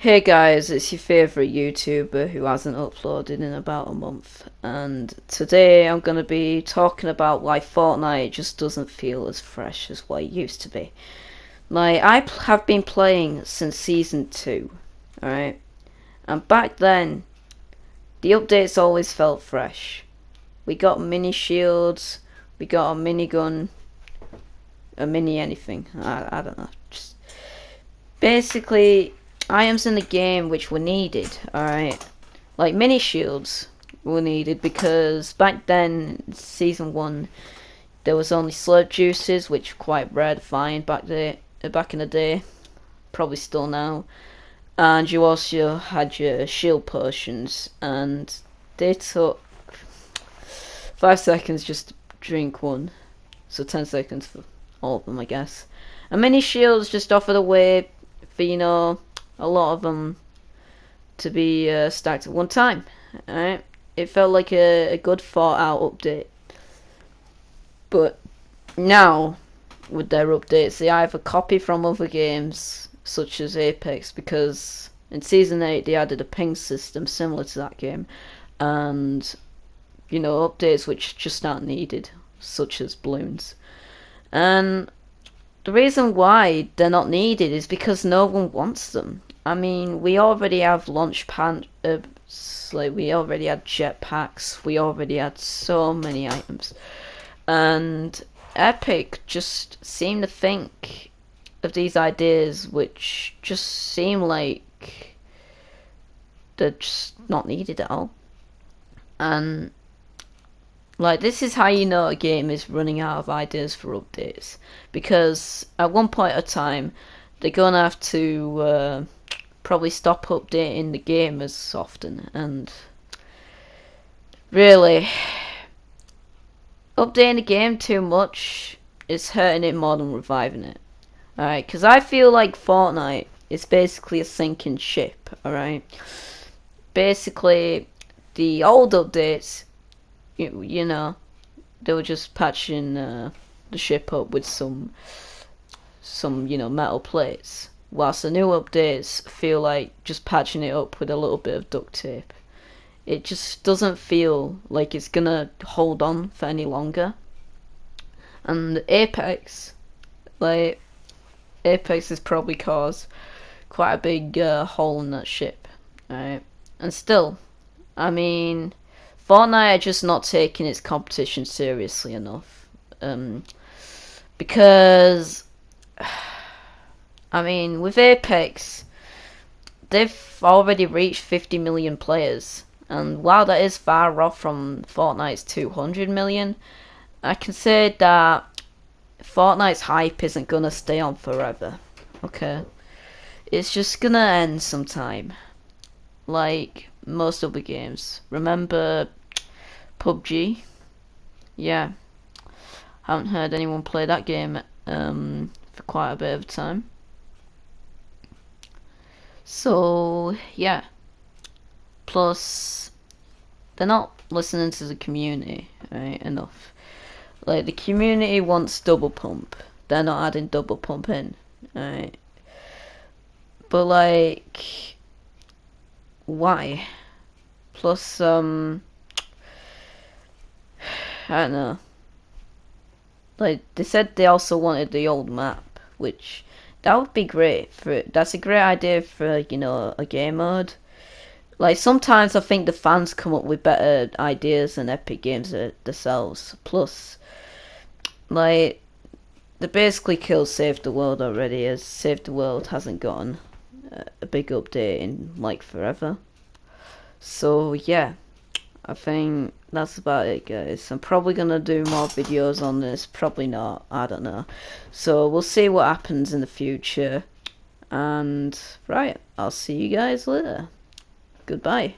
Hey guys, it's your favourite YouTuber who hasn't uploaded in about a month, and today I'm going to be talking about why Fortnite just doesn't feel as fresh as what it used to be. Have been playing since Season 2, alright? And back then, the updates always felt fresh. We got mini shields, we got a minigun, a mini anything, I don't know. Just basically items in the game which were needed, alright? Like mini shields were needed because back then, season 1, there was only slurp juices, which were quite rare to find back in the day, probably still now. And you also had your shield potions, and they took 5 seconds just to drink one, so 10 seconds for all of them, I guess. And mini shields just offered a way for, a lot of them to be stacked at one time. Alright? It felt like a good thought out update. But now, with their updates, they either copy from other games, such as Apex, because in Season 8 they added a ping system similar to that game, and, updates which just aren't needed, such as balloons. And the reason why they're not needed is because no one wants them. I mean, we already have launch pad, we already had jetpacks, we already had so many items, and Epic just seem to think of these ideas which just seem like they're just not needed at all. And this is how you know a game is running out of ideas for updates, because at one point of time they're gonna have to probably stop updating the game as often, and really, updating the game too much is hurting it more than reviving it. Alright, because I feel like Fortnite is basically a sinking ship, alright? Basically, the old updates, you know, they were just patching the ship up with some metal plates, whilst the new updates feel like just patching it up with a little bit of duct tape. It just doesn't feel like it's gonna hold on for any longer. And Apex, Apex has probably caused quite a big hole in that ship, right? And still, I mean, Fortnite are just not taking its competition seriously enough. Because, I mean, with Apex, they've already reached 50 million players. And while that is far off from Fortnite's 200 million, I can say that Fortnite's hype isn't gonna stay on forever. Okay? It's just gonna end sometime. Like most other games. Remember PUBG? Yeah. Haven't heard anyone play that game for quite a bit of time. So, yeah. Plus, they're not listening to the community, right, enough. Like, the community wants double pump. They're not adding double pump in, right? But, why? Plus, I don't know. Like, they said they also wanted the old map, which that would be great for. That's a great idea for a game mode. Like sometimes I think the fans come up with better ideas than Epic Games themselves. Plus, like they basically killed Save the World already, as Save the World hasn't gotten a big update in like forever. So yeah, I think that's about it, guys. I'm probably gonna do more videos on this, probably not, I don't know. So we'll see what happens in the future. And right, I'll see you guys later. Goodbye.